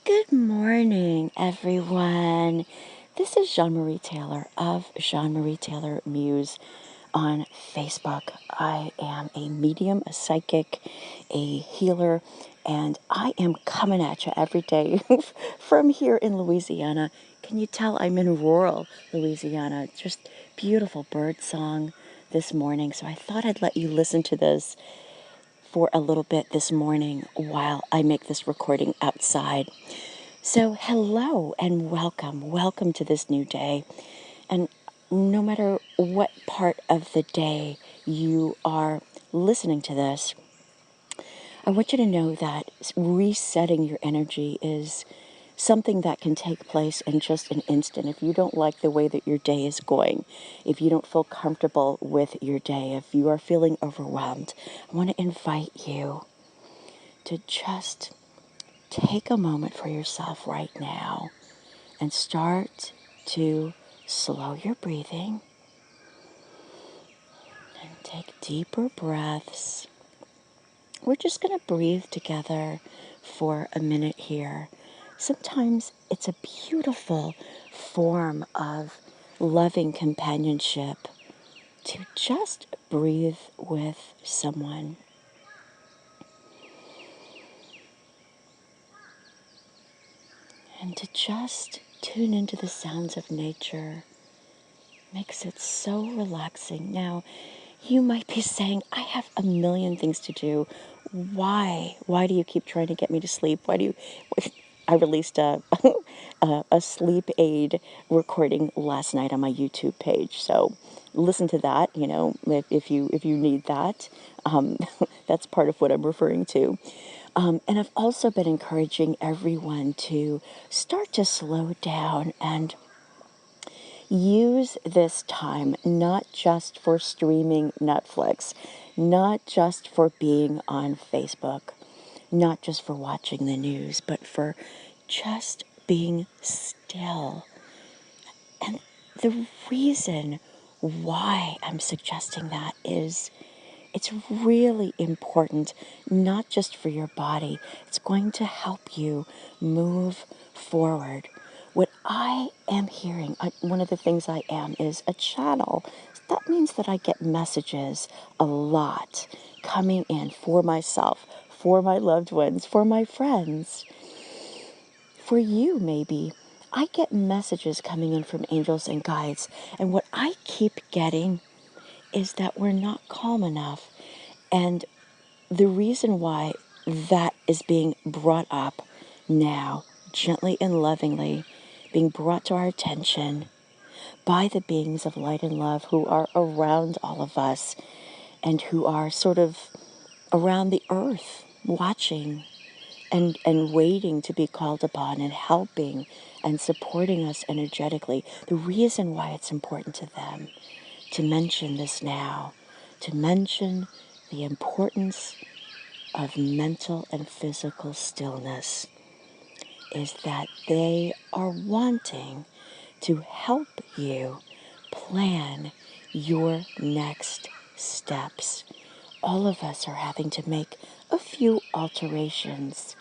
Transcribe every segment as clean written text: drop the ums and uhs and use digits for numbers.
Good morning, everyone. This is Jeanne-Marie Taylor of Jeanne-Marie Taylor Muse on Facebook. I am a medium, a psychic, a healer, and I am coming at you every day from here in Louisiana. Can you tell I'm in rural Louisiana? Just beautiful bird song this morning. So I thought I'd let you listen to this for a little bit this morning while I make this recording outside. So, hello and welcome. Welcome to this new day. And no matter what part of the day you are listening to this, I want you to know that resetting your energy is something that can take place in just an instant. If you don't like the way that your day is going, if you don't feel comfortable with your day, if you are feeling overwhelmed, I want to invite you to just take a moment for yourself right now and start to slow your breathing and take deeper breaths. We're just going to breathe together for a minute here. Sometimes it's a beautiful form of loving companionship to just breathe with someone. And to just tune into the sounds of nature makes it so relaxing. Now, you might be saying, I have a million things to do. Why? Why do you keep trying to get me to sleep? Why do you... I released a sleep aid recording last night on my YouTube page. So listen to that, if you need that. That's part of what I'm referring to. And I've also been encouraging everyone to start to slow down and use this time not just for streaming Netflix, not just for being on Facebook, not just for watching the news, but for just being still. And the reason why I'm suggesting that is it's really important, not just for your body. It's going to help you move forward. What I am hearing, one of the things I am is a channel. That means that I get messages a lot coming in for myself, for my loved ones, for my friends, for you maybe. I get messages coming in from angels and guides, and what I keep getting is that we're not calm enough. And the reason why that is being brought up now, gently and lovingly, being brought to our attention by the beings of light and love who are around all of us and who are sort of around the earth, watching and waiting to be called upon and helping and supporting us energetically. The reason why it's important to them to mention this now, to mention the importance of mental and physical stillness, is that they are wanting to help you plan your next steps. All of us are having to make a few alterations.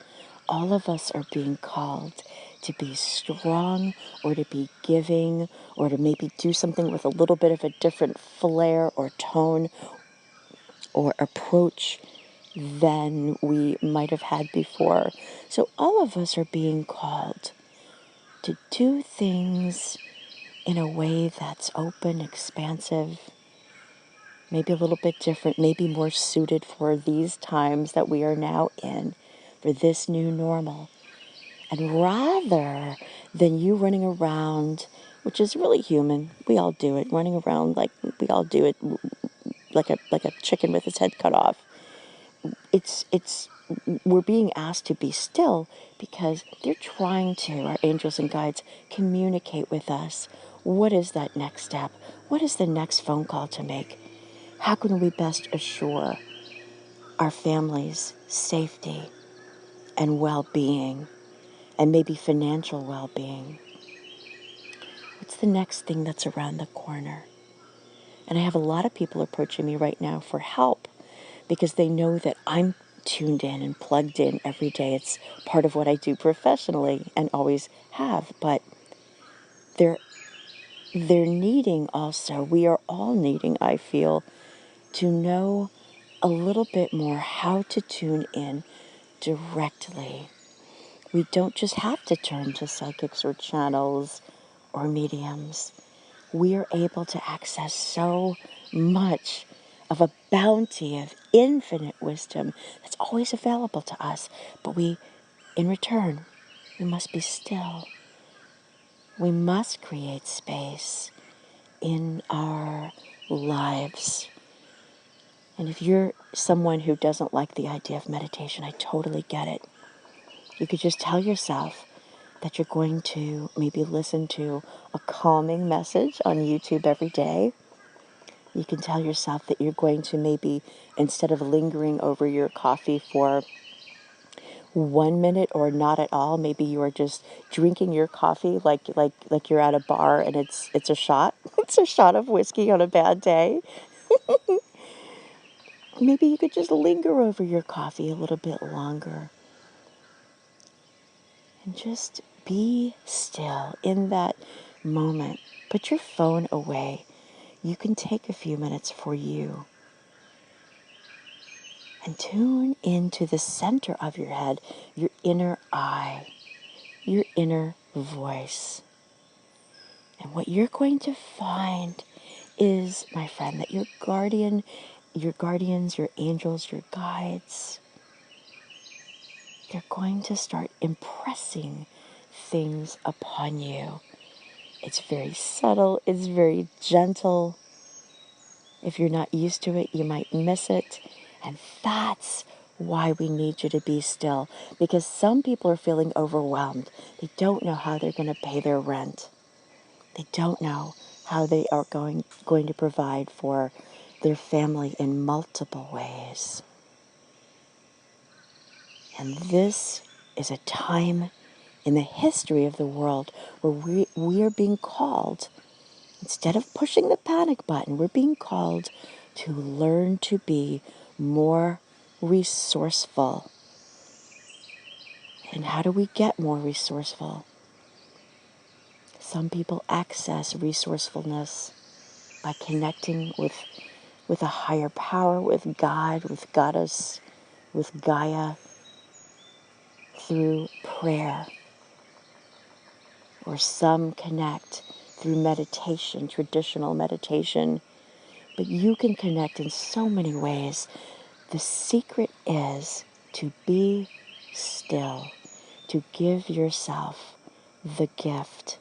All of us are being called to be strong or to be giving or to maybe do something with a little bit of a different flair or tone or approach than we might have had before. So all of us are being called to do things in a way that's open, expansive, maybe a little bit different, maybe more suited for these times that we are now in, for this new normal. And rather than you running around, which is really human, we all do it, running around like we all do it, like a chicken with its head cut off. It's we're being asked to be still because they're trying to, our angels and guides, communicate with us. What is that next step? What is the next phone call to make? How can we best assure our families' safety and well-being and maybe financial well-being? What's the next thing that's around the corner? And I have a lot of people approaching me right now for help because they know that I'm tuned in and plugged in every day. It's part of what I do professionally and always have, but they're needing also, we are all needing, I feel, to know a little bit more how to tune in directly. We don't just have to turn to psychics or channels or mediums. We are able to access so much of a bounty of infinite wisdom that's always available to us. But in return, we must be still. We must create space in our lives. And if you're someone who doesn't like the idea of meditation, I totally get it. You could just tell yourself that you're going to maybe listen to a calming message on YouTube every day. You can tell yourself that you're going to maybe, instead of lingering over your coffee for 1 minute or not at all, maybe you are just drinking your coffee like you're at a bar and it's a shot. It's a shot of whiskey on a bad day. Maybe you could just linger over your coffee a little bit longer and just be still in that moment. Put your phone away. You can take a few minutes for you and tune into the center of your head, your inner eye, your inner voice. And what you're going to find is, my friend, that your guardians, your angels, your guides, they're going to start impressing things upon you. It's very subtle, it's very gentle. If you're not used to it, you might miss it. And that's why we need you to be still. Because some people are feeling overwhelmed. They don't know how they're going to pay their rent. They don't know how they are going to provide for their family in multiple ways. And this is a time in the history of the world where we are being called, instead of pushing the panic button, we're being called to learn to be more resourceful. And how do we get more resourceful? Some people access resourcefulness by connecting with a higher power, with God, with Goddess, with Gaia, through prayer. Or some connect through meditation, traditional meditation. But you can connect in so many ways. The secret is to be still, to give yourself the gift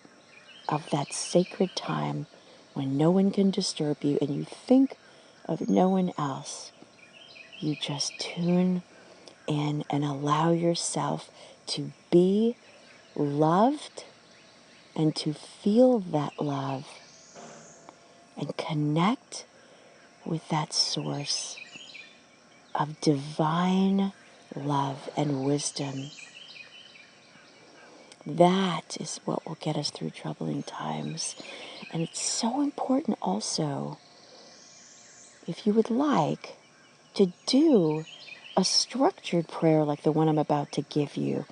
of that sacred time when no one can disturb you and you think of no one else. You just tune in and allow yourself to be loved and to feel that love and connect with that source of divine love and wisdom. That is what will get us through troubling times. And it's so important also, if you would like, to do a structured prayer like the one I'm about to give you.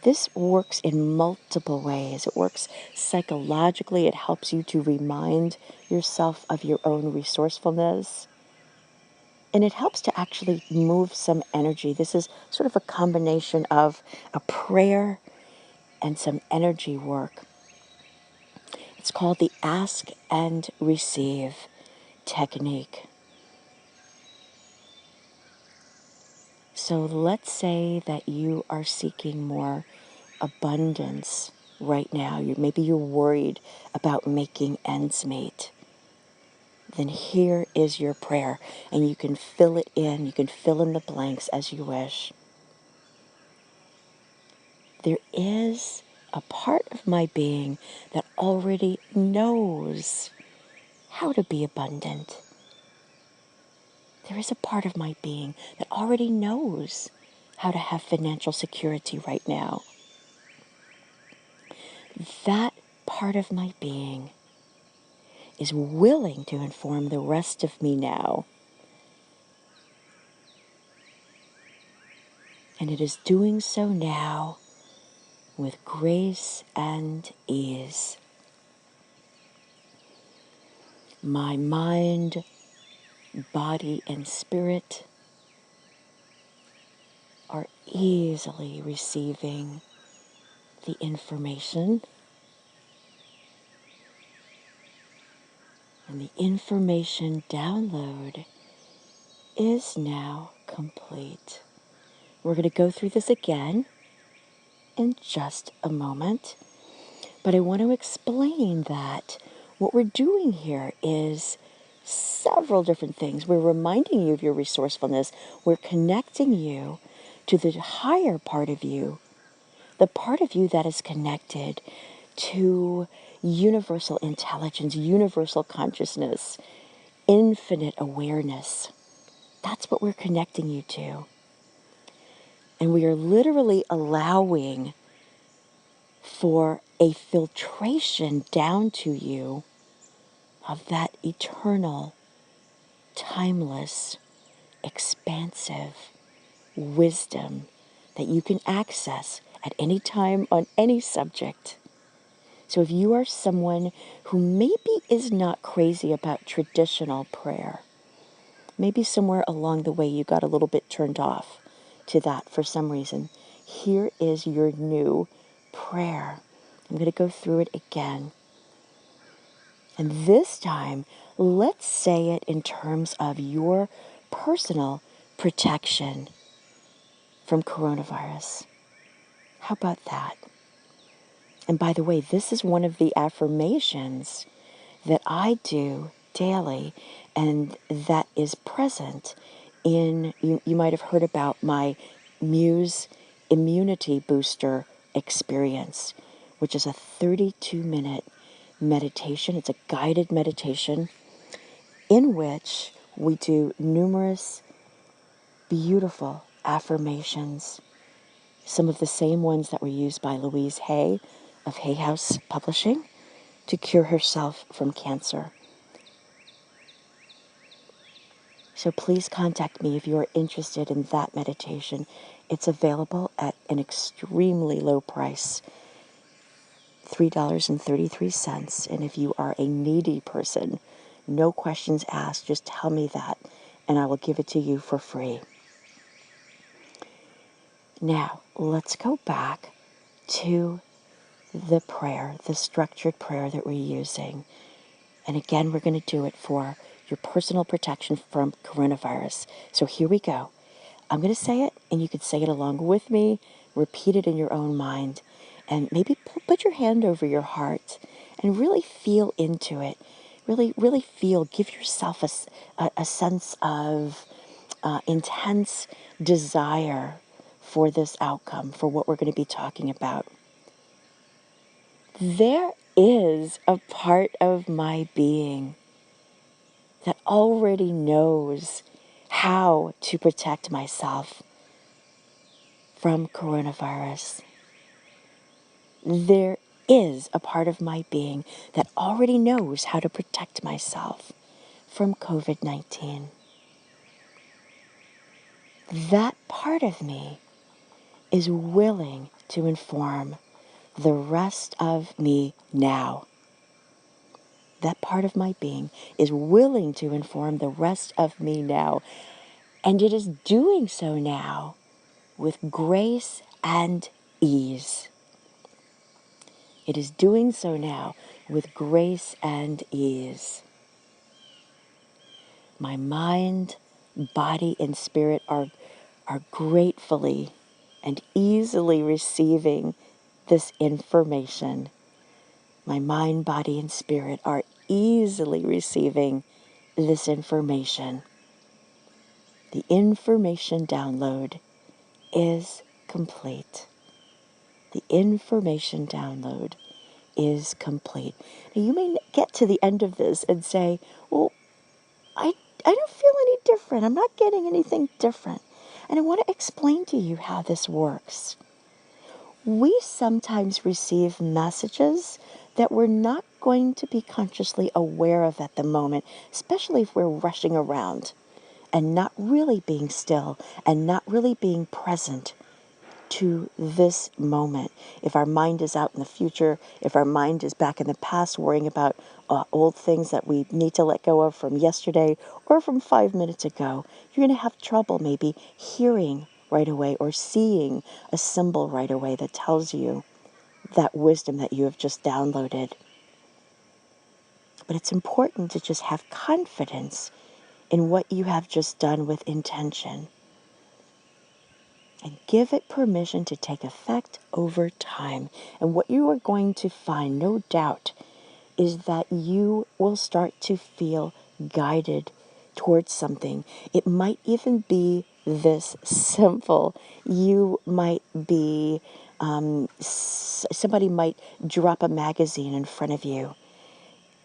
This works in multiple ways. It works psychologically. It helps you to remind yourself of your own resourcefulness. And it helps to actually move some energy. This is sort of a combination of a prayer and some energy work. It's called the Ask and Receive technique. So let's say that you are seeking more abundance right now. Maybe you're worried about making ends meet. Then here is your prayer, and you can fill it in. You can fill in the blanks as you wish. There is a part of my being that already knows how to be abundant. There is a part of my being that already knows how to have financial security right now. That part of my being is willing to inform the rest of me now. And it is doing so now with grace and ease. My mind, body, and spirit are easily receiving the information, and the information download is now complete. We're going to go through this again in just a moment, but I want to explain that what we're doing here is several different things. We're reminding you of your resourcefulness. We're connecting you to the higher part of you, the part of you that is connected to universal intelligence, universal consciousness, infinite awareness. That's what we're connecting you to. And we are literally allowing for a filtration down to you of that eternal, timeless, expansive wisdom that you can access at any time on any subject. So if you are someone who maybe is not crazy about traditional prayer, maybe somewhere along the way you got a little bit turned off to that for some reason, here is your new prayer. I'm going to go through it again. And this time, let's say it in terms of your personal protection from coronavirus. How about that? And by the way, this is one of the affirmations that I do daily, and that is present in, you might have heard about my Muse immunity booster experience, which is a 32-minute meditation. It's a guided meditation in which we do numerous beautiful affirmations, some of the same ones that were used by Louise Hay of Hay House Publishing to cure herself from cancer. So please contact me if you are interested in that meditation. It's available at an extremely low price, $3.33. And if you are a needy person, no questions asked, just tell me that, and I will give it to you for free. Now, let's go back to the prayer, the structured prayer that we're using. And again, we're going to do it for your personal protection from coronavirus. So here we go. I'm going to say it, and you can say it along with me. Repeat it in your own mind. And maybe put your hand over your heart and really feel into it. Really, really feel. Give yourself a sense of intense desire for this outcome, for what we're going to be talking about. There is a part of my being that already knows how to protect myself from coronavirus. There is a part of my being that already knows how to protect myself from COVID-19. That part of me is willing to inform the rest of me now. That part of my being is willing to inform the rest of me now. And it is doing so now with grace and ease. It is doing so now with grace and ease. My mind, body, and spirit are gratefully and easily receiving this information. My mind, body, and spirit are easily receiving this information. The information download is complete. The information download is complete. Now, you may get to the end of this and say, well, I don't feel any different. I'm not getting anything different. And I want to explain to you how this works. We sometimes receive messages that we're not going to be consciously aware of at the moment, especially if we're rushing around and not really being still and not really being present to this moment. If our mind is out in the future, if our mind is back in the past worrying about old things that we need to let go of from yesterday or from 5 minutes ago, you're going to have trouble maybe hearing right away or seeing a symbol right away that tells you that wisdom that you have just downloaded. But it's important to just have confidence in what you have just done with intention. And give it permission to take effect over time. And what you are going to find, no doubt, is that you will start to feel guided towards something. It might even be this simple. You might be, somebody might drop a magazine in front of you,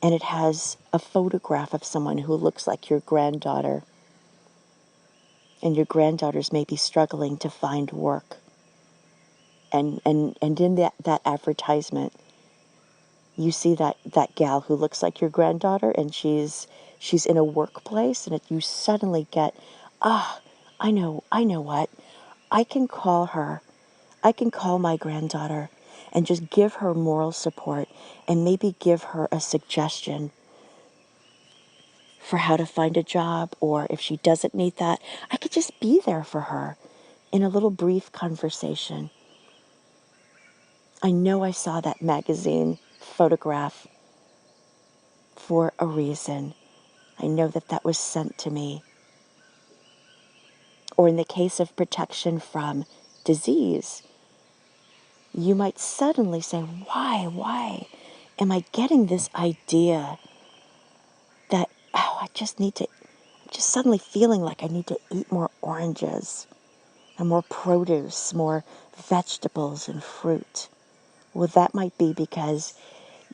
and it has a photograph of someone who looks like your granddaughter. And your granddaughters may be struggling to find work. And in that advertisement, you see that gal who looks like your granddaughter, and she's in a workplace, and you suddenly get, I know what, I can call her, I can call my granddaughter and just give her moral support and maybe give her a suggestion for how to find a job, or if she doesn't need that, I could just be there for her in a little brief conversation. I know I saw that magazine photograph for a reason. I know that was sent to me. Or in the case of protection from disease, you might suddenly say, why am I getting this idea that, I'm just suddenly feeling like I need to eat more oranges and more produce, more vegetables and fruit. Well, that might be because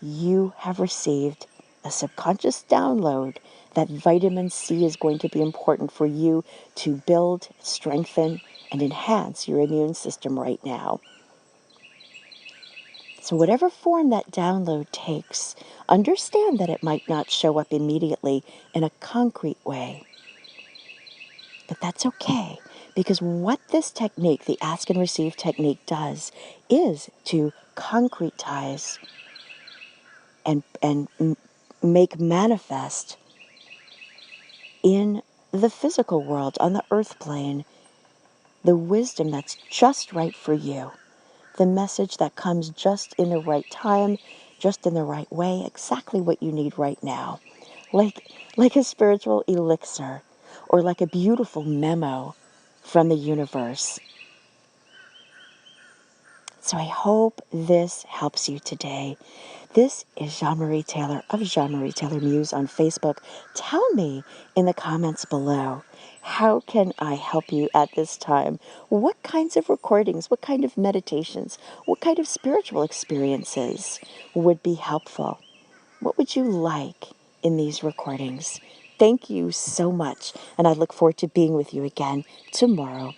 you have received a subconscious download that vitamin C is going to be important for you to build, strengthen, and enhance your immune system right now. So whatever form that download takes, understand that it might not show up immediately in a concrete way. But that's okay, because what this technique, the ask and receive technique, does is to concretize and make manifest in the physical world, on the earth plane, the wisdom that's just right for you, the message that comes just in the right time, just in the right way, exactly what you need right now, like a spiritual elixir, or like a beautiful memo from the universe. So I hope this helps you today. This is Jeanne-Marie Taylor of Jeanne-Marie Taylor Muse on Facebook. Tell me in the comments below, how can I help you at this time? What kinds of recordings, what kind of meditations, what kind of spiritual experiences would be helpful? What would you like in these recordings? Thank you so much, and I look forward to being with you again tomorrow.